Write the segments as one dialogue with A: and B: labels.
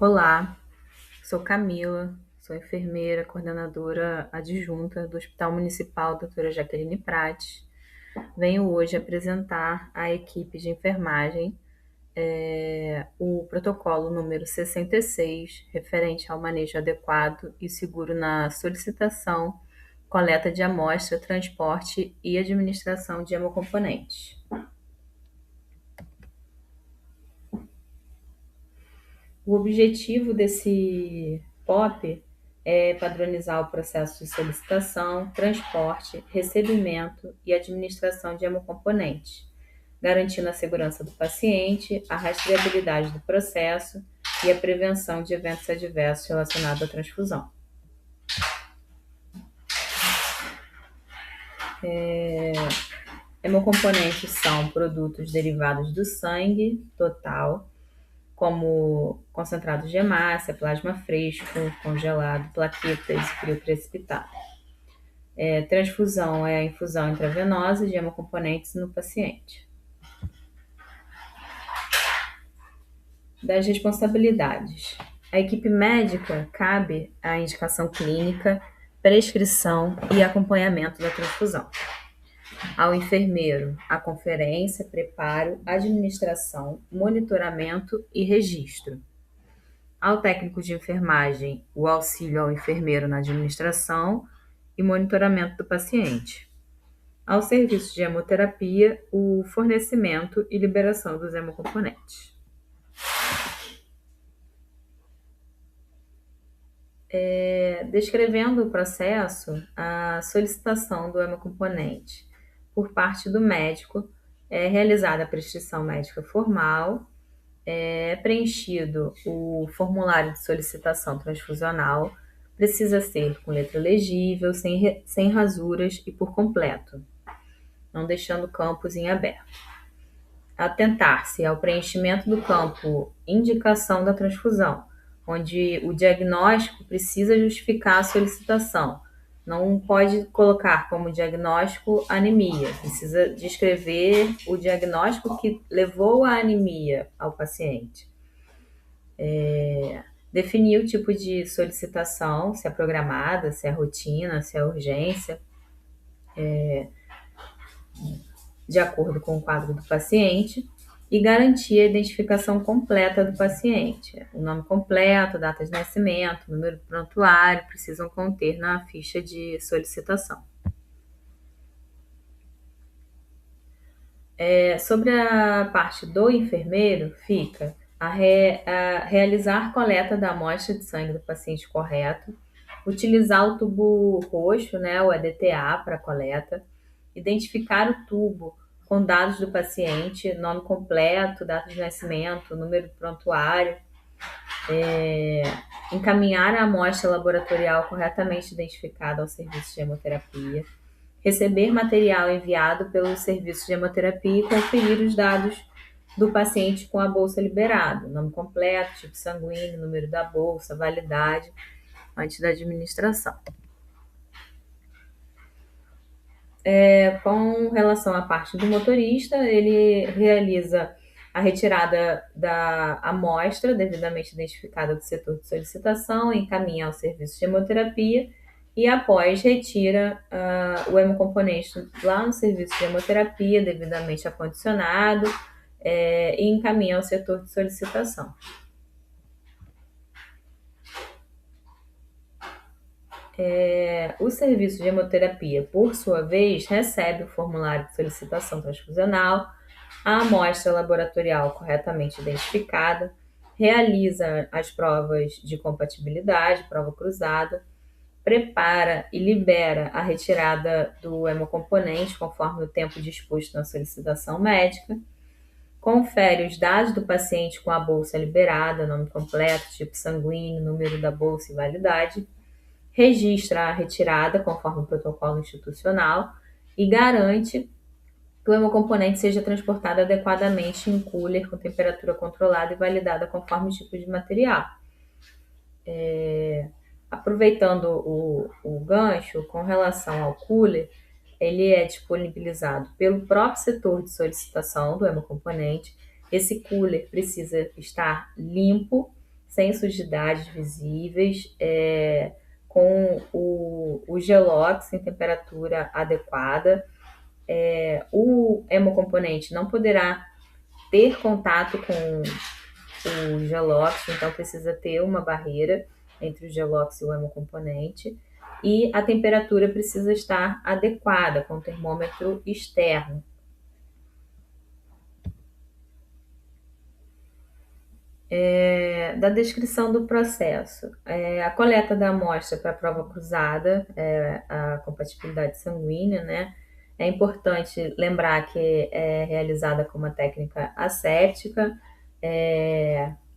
A: Olá, sou Camila, sou enfermeira, coordenadora adjunta do Hospital Municipal Doutora Jaqueline Prates. Venho hoje apresentar à equipe de enfermagem o protocolo número 66, referente ao manejo adequado e seguro na solicitação, coleta de amostra, transporte e administração de hemocomponentes. O objetivo desse POP é padronizar o processo de solicitação, transporte, recebimento e administração de hemocomponentes, garantindo a segurança do paciente, a rastreabilidade do processo e a prevenção de eventos adversos relacionados à transfusão. Hemocomponentes são produtos derivados do sangue total, como concentrados de hemácia, plasma fresco, congelado, plaquetas e frio precipitado. Transfusão é a infusão intravenosa de hemocomponentes no paciente. Das responsabilidades. A equipe médica cabe a indicação clínica, prescrição e acompanhamento da transfusão. Ao enfermeiro, a conferência, preparo, administração, monitoramento e registro. Ao técnico de enfermagem, o auxílio ao enfermeiro na administração e monitoramento do paciente. Ao serviço de hemoterapia, o fornecimento e liberação dos hemocomponentes. Descrevendo o processo, a solicitação do hemocomponente por parte do médico é realizada a prescrição médica formal, é preenchido o formulário de solicitação transfusional, precisa ser com letra legível, sem rasuras e por completo, não deixando campos em aberto. Atentar-se ao preenchimento do campo indicação da transfusão, onde o diagnóstico precisa justificar a solicitação. Não pode colocar como diagnóstico anemia, precisa descrever o diagnóstico que levou à anemia ao paciente. Definir o tipo de solicitação, se é programada, se é rotina, se é urgência, de acordo com o quadro do paciente, e garantir a identificação completa do paciente. O nome completo, data de nascimento, número do prontuário precisam conter na ficha de solicitação. Sobre a parte do enfermeiro, fica a realizar coleta da amostra de sangue do paciente correto, utilizar o tubo roxo, né, o EDTA, para coleta, identificar o tubo com dados do paciente, nome completo, data de nascimento, número do prontuário, encaminhar a amostra laboratorial corretamente identificada ao serviço de hemoterapia, receber material enviado pelo serviço de hemoterapia e conferir os dados do paciente com a bolsa liberada, nome completo, tipo sanguíneo, número da bolsa, validade, antes da administração. Com relação à parte do motorista, ele realiza a retirada da amostra devidamente identificada do setor de solicitação, encaminha ao serviço de hemoterapia e após retira o hemocomponente lá no serviço de hemoterapia devidamente acondicionado e encaminha ao setor de solicitação. O serviço de hemoterapia, por sua vez, recebe o formulário de solicitação transfusional, a amostra laboratorial corretamente identificada, realiza as provas de compatibilidade, prova cruzada, prepara e libera a retirada do hemocomponente conforme o tempo disposto na solicitação médica, confere os dados do paciente com a bolsa liberada, nome completo, tipo sanguíneo, número da bolsa e validade, registra a retirada conforme o protocolo institucional e garante que o hemocomponente seja transportado adequadamente em cooler com temperatura controlada e validada conforme o tipo de material. Aproveitando o gancho, com relação ao cooler, ele é disponibilizado pelo próprio setor de solicitação do hemocomponente. Esse cooler precisa estar limpo, sem sujidades visíveis, com o Gelox em temperatura adequada. O hemocomponente não poderá ter contato com o Gelox, então precisa ter uma barreira entre o Gelox e o hemocomponente. E a temperatura precisa estar adequada, com o termômetro externo. Da descrição do processo. A coleta da amostra para a prova cruzada, a compatibilidade sanguínea, né? É importante lembrar que é realizada com uma técnica asséptica.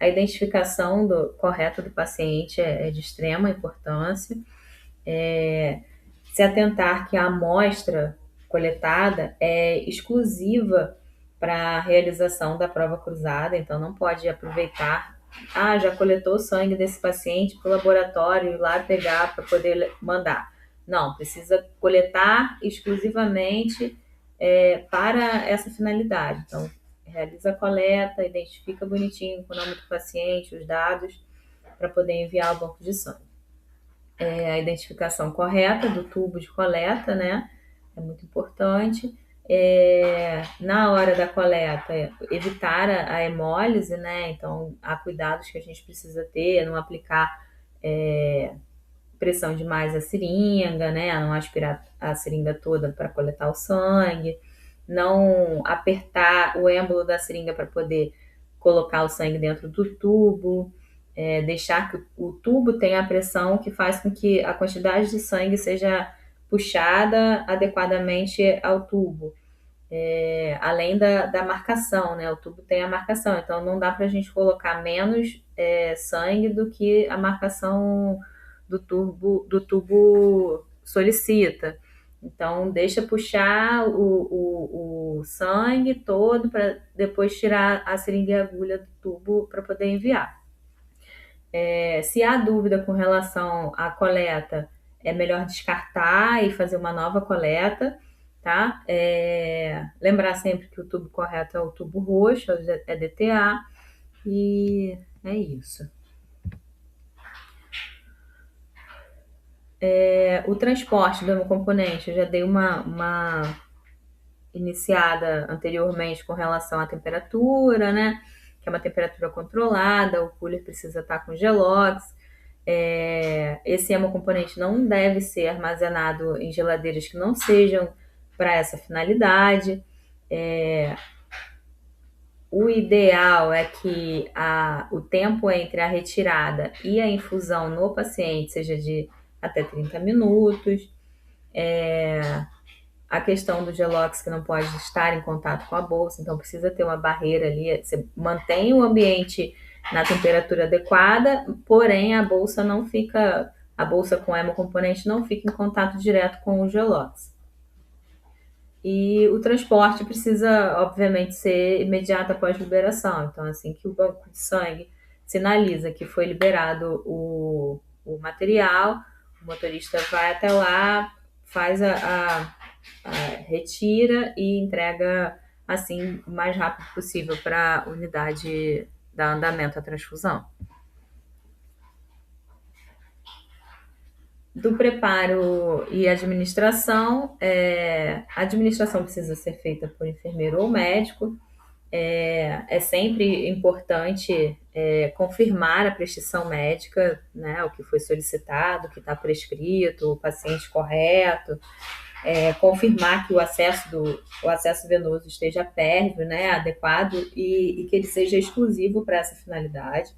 A: A identificação correta do paciente é de extrema importância. Se atentar que a amostra coletada é exclusiva para a realização da prova cruzada, então não pode aproveitar, já coletou o sangue desse paciente para o laboratório ir lá pegar para poder mandar. Não, precisa coletar exclusivamente para essa finalidade. Então, realiza a coleta, identifica bonitinho o nome do paciente, os dados, para poder enviar ao banco de sangue. A identificação correta do tubo de coleta, né? É muito importante. Na hora da coleta, evitar a hemólise, né? Então, há cuidados que a gente precisa ter, não aplicar pressão demais a seringa, né? Não aspirar a seringa toda para coletar o sangue, não apertar o êmbolo da seringa para poder colocar o sangue dentro do tubo. Deixar que o tubo tenha a pressão que faz com que a quantidade de sangue seja puxada adequadamente ao tubo. Além da marcação, né? O tubo tem a marcação, então não dá para a gente colocar menos sangue do que a marcação do tubo solicita. Então, deixa puxar o sangue todo para depois tirar a seringa e a agulha do tubo para poder enviar. Se há dúvida com relação à coleta, é melhor descartar e fazer uma nova coleta, tá? Lembrar sempre que o tubo correto é o tubo roxo, é DTA, e é isso. O transporte do hemocomponente, eu já dei uma iniciada anteriormente com relação à temperatura, né? Que é uma temperatura controlada, o cooler precisa estar com Gelox. Esse hemocomponente não deve ser armazenado em geladeiras que não sejam para essa finalidade. O ideal é que o tempo entre a retirada e a infusão no paciente seja de até 30 minutos. A questão do Gelox, que não pode estar em contato com a bolsa, então precisa ter uma barreira ali. Você mantém o ambiente na temperatura adequada, porém a bolsa com hemocomponente não fica em contato direto com o Gelox. E o transporte precisa, obviamente, ser imediato após liberação. Então, assim que o banco de sangue sinaliza que foi liberado o material, o motorista vai até lá, faz retira e entrega assim o mais rápido possível para a unidade dar andamento à transfusão. Do preparo e administração, a administração precisa ser feita por enfermeiro ou médico. É sempre importante confirmar a prescrição médica, né, o que foi solicitado, o que está prescrito, o paciente correto, confirmar que o acesso venoso esteja pérvio, né, adequado e que ele seja exclusivo para essa finalidade.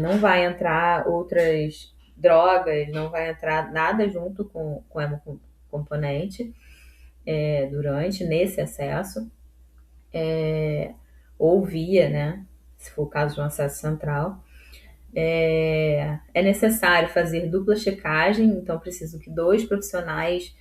A: Não vai entrar outras drogas, não vai entrar nada junto com o hemocomponente nesse acesso. Ou via, né, se for o caso de um acesso central. É necessário fazer dupla checagem, então preciso que 2 profissionais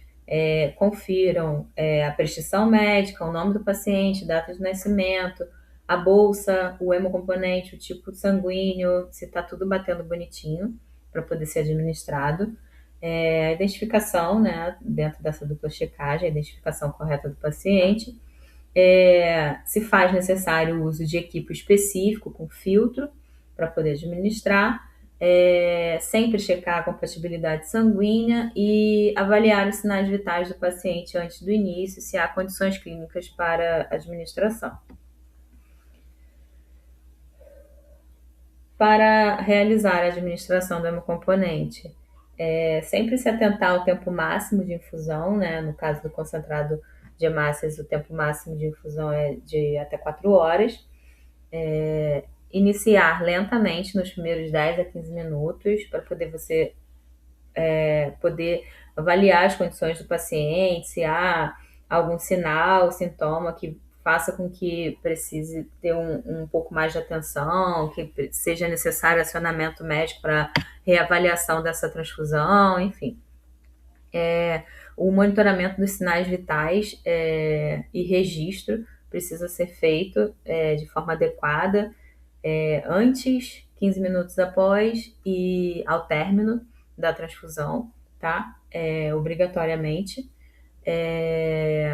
A: confiram a prescrição médica, o nome do paciente, data de nascimento, a bolsa, o hemocomponente, o tipo sanguíneo, se está tudo batendo bonitinho para poder ser administrado. A identificação, né, dentro dessa dupla checagem, a identificação correta do paciente. Se faz necessário o uso de equipo específico com filtro, para poder administrar. Sempre checar a compatibilidade sanguínea e avaliar os sinais vitais do paciente antes do início, se há condições clínicas para administração. Para realizar a administração do hemocomponente, sempre se atentar ao tempo máximo de infusão, né? No caso do concentrado de hemácias, o tempo máximo de infusão é de até 4 horas. Iniciar lentamente nos primeiros 10 a 15 minutos, para poder você poder avaliar as condições do paciente, se há algum sinal, sintoma que faça com que precise ter um pouco mais de atenção, que seja necessário acionamento médico para reavaliação dessa transfusão, enfim. O monitoramento dos sinais vitais e registro precisa ser feito de forma adequada antes, 15 minutos após e ao término da transfusão, tá? Obrigatoriamente.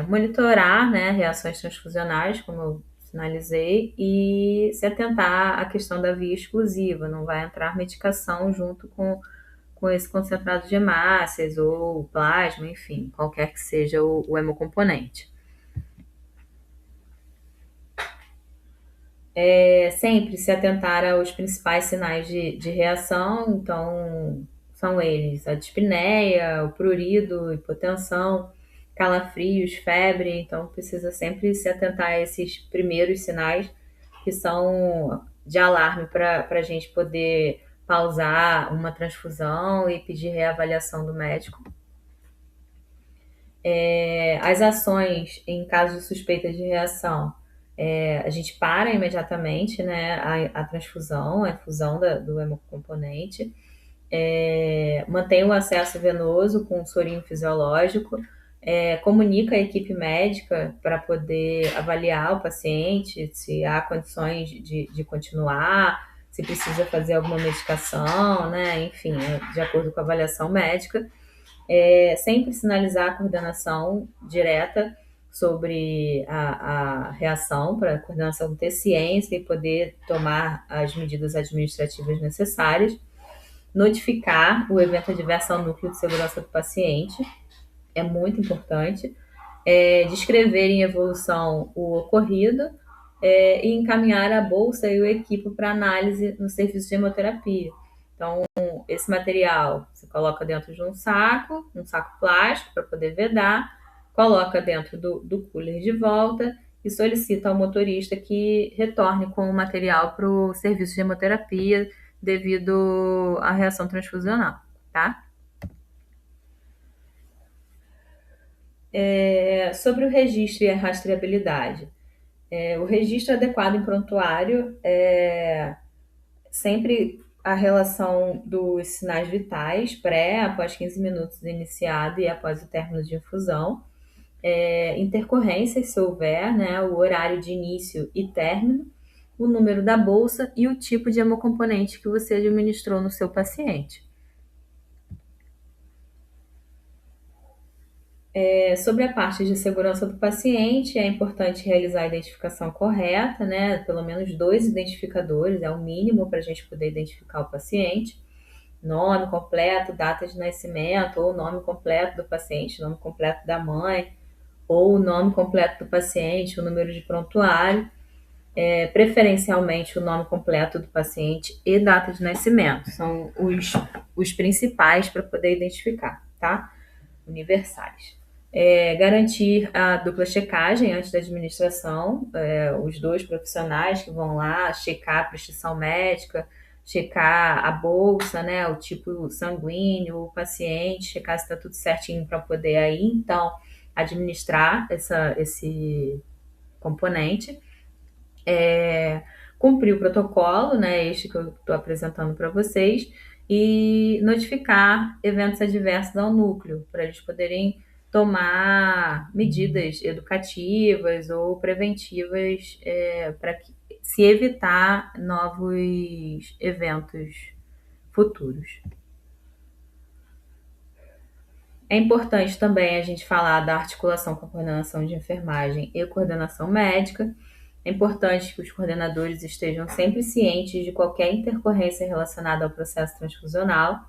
A: Monitorar, né, reações transfusionais, como eu sinalizei, e se atentar à questão da via exclusiva, não vai entrar medicação junto com esse concentrado de hemácias ou plasma, enfim, qualquer que seja o hemocomponente. Sempre se atentar aos principais sinais de reação, então são eles a dispneia, o prurido, hipotensão, calafrios, febre, então precisa sempre se atentar a esses primeiros sinais que são de alarme para a gente poder pausar uma transfusão e pedir reavaliação do médico. As ações em caso de suspeita de reação, a gente para imediatamente, né, a transfusão, a infusão do hemocomponente, mantém o acesso venoso com sorinho fisiológico, comunica a equipe médica para poder avaliar o paciente, se há condições de continuar, se precisa fazer alguma medicação, né, enfim, de acordo com a avaliação médica. Sempre sinalizar a coordenação direta sobre a reação, para a coordenação ter ciência e poder tomar as medidas administrativas necessárias. Notificar o evento adverso ao núcleo de segurança do paciente, é muito importante. Descrever em evolução o ocorrido e encaminhar a bolsa e o equipo para análise no serviço de hemoterapia. Então, esse material você coloca dentro de um saco plástico para poder vedar, coloca dentro do cooler de volta e solicita ao motorista que retorne com o material para o serviço de hemoterapia devido à reação transfusional, tá? Sobre o registro e a rastreabilidade. O registro adequado em prontuário sempre a relação dos sinais vitais, após 15 minutos iniciado e após o término de infusão. Intercorrências, se houver, né, o horário de início e término, o número da bolsa e o tipo de hemocomponente que você administrou no seu paciente. Sobre a parte de segurança do paciente, é importante realizar a identificação correta, né? Pelo menos 2 identificadores, é o mínimo para a gente poder identificar o paciente. Nome completo, data de nascimento, ou nome completo do paciente, nome completo da mãe, ou o nome completo do paciente, o número de prontuário. Preferencialmente o nome completo do paciente e data de nascimento. São os principais para poder identificar, tá? Universais. Garantir a dupla checagem antes da administração, os 2 profissionais que vão lá checar a prescrição médica, checar a bolsa, né, o tipo sanguíneo, o paciente, checar se está tudo certinho para poder aí, então, administrar esse componente. Cumprir o protocolo, né, este que eu estou apresentando para vocês, e notificar eventos adversos ao núcleo, para eles poderem tomar medidas educativas ou preventivas para se evitar novos eventos futuros. É importante também a gente falar da articulação com a coordenação de enfermagem e coordenação médica. É importante que os coordenadores estejam sempre cientes de qualquer intercorrência relacionada ao processo transfusional.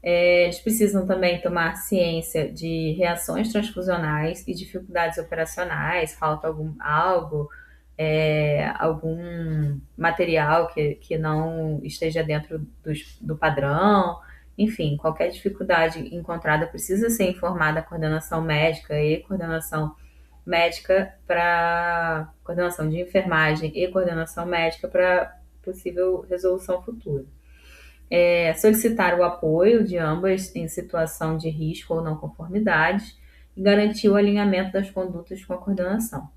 A: Eles precisam também tomar ciência de reações transfusionais e dificuldades operacionais, falta algum material que não esteja dentro do padrão. Enfim, qualquer dificuldade encontrada precisa ser informada à coordenação médica e coordenação médica para coordenação de enfermagem e coordenação médica para possível resolução futura. Solicitar o apoio de ambas em situação de risco ou não conformidade e garantir o alinhamento das condutas com a coordenação.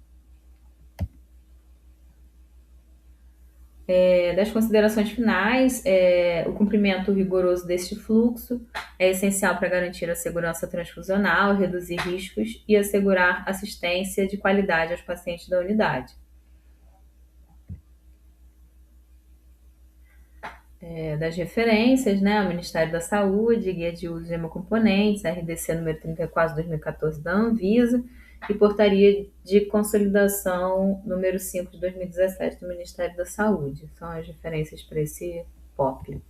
A: Das considerações finais, o cumprimento rigoroso deste fluxo é essencial para garantir a segurança transfusional, reduzir riscos e assegurar assistência de qualidade aos pacientes da unidade. Das referências, né, o Ministério da Saúde, Guia de Uso de Hemocomponentes, RDC número 34/2014 da Anvisa, e Portaria de Consolidação número 5 de 2017 do Ministério da Saúde. São as referências para esse POP.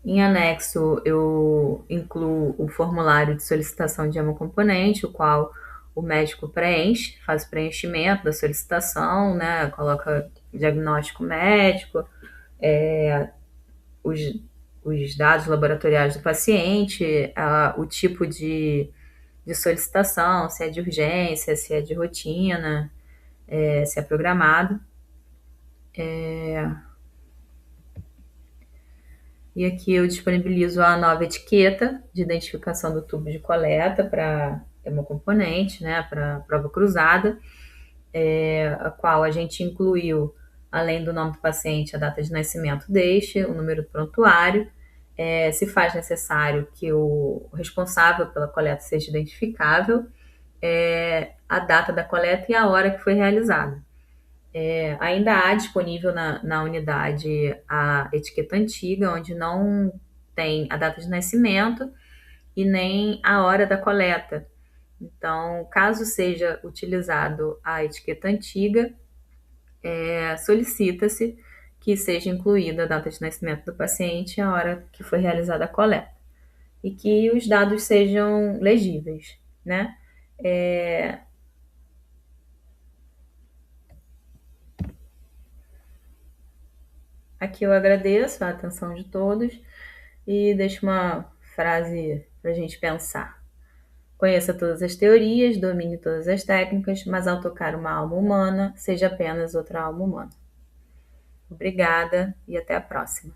A: Em anexo, eu incluo o formulário de solicitação de hemocomponente, o qual o médico preenche, faz o preenchimento da solicitação, né, coloca diagnóstico médico, os dados laboratoriais do paciente, o tipo de solicitação, se é de urgência, se é de rotina, se é programado. E aqui eu disponibilizo a nova etiqueta de identificação do tubo de coleta para hemocomponente, né, para prova cruzada, a qual a gente incluiu, além do nome do paciente, a data de nascimento deste, o número do prontuário, se faz necessário que o responsável pela coleta seja identificável, a data da coleta e a hora que foi realizada. Ainda há disponível na unidade a etiqueta antiga, onde não tem a data de nascimento e nem a hora da coleta. Então, caso seja utilizado a etiqueta antiga, solicita-se que seja incluída a data de nascimento do paciente e a hora que foi realizada a coleta. E que os dados sejam legíveis, né? Aqui eu agradeço a atenção de todos e deixo uma frase para a gente pensar. Conheça todas as teorias, domine todas as técnicas, mas ao tocar uma alma humana, seja apenas outra alma humana. Obrigada e até a próxima.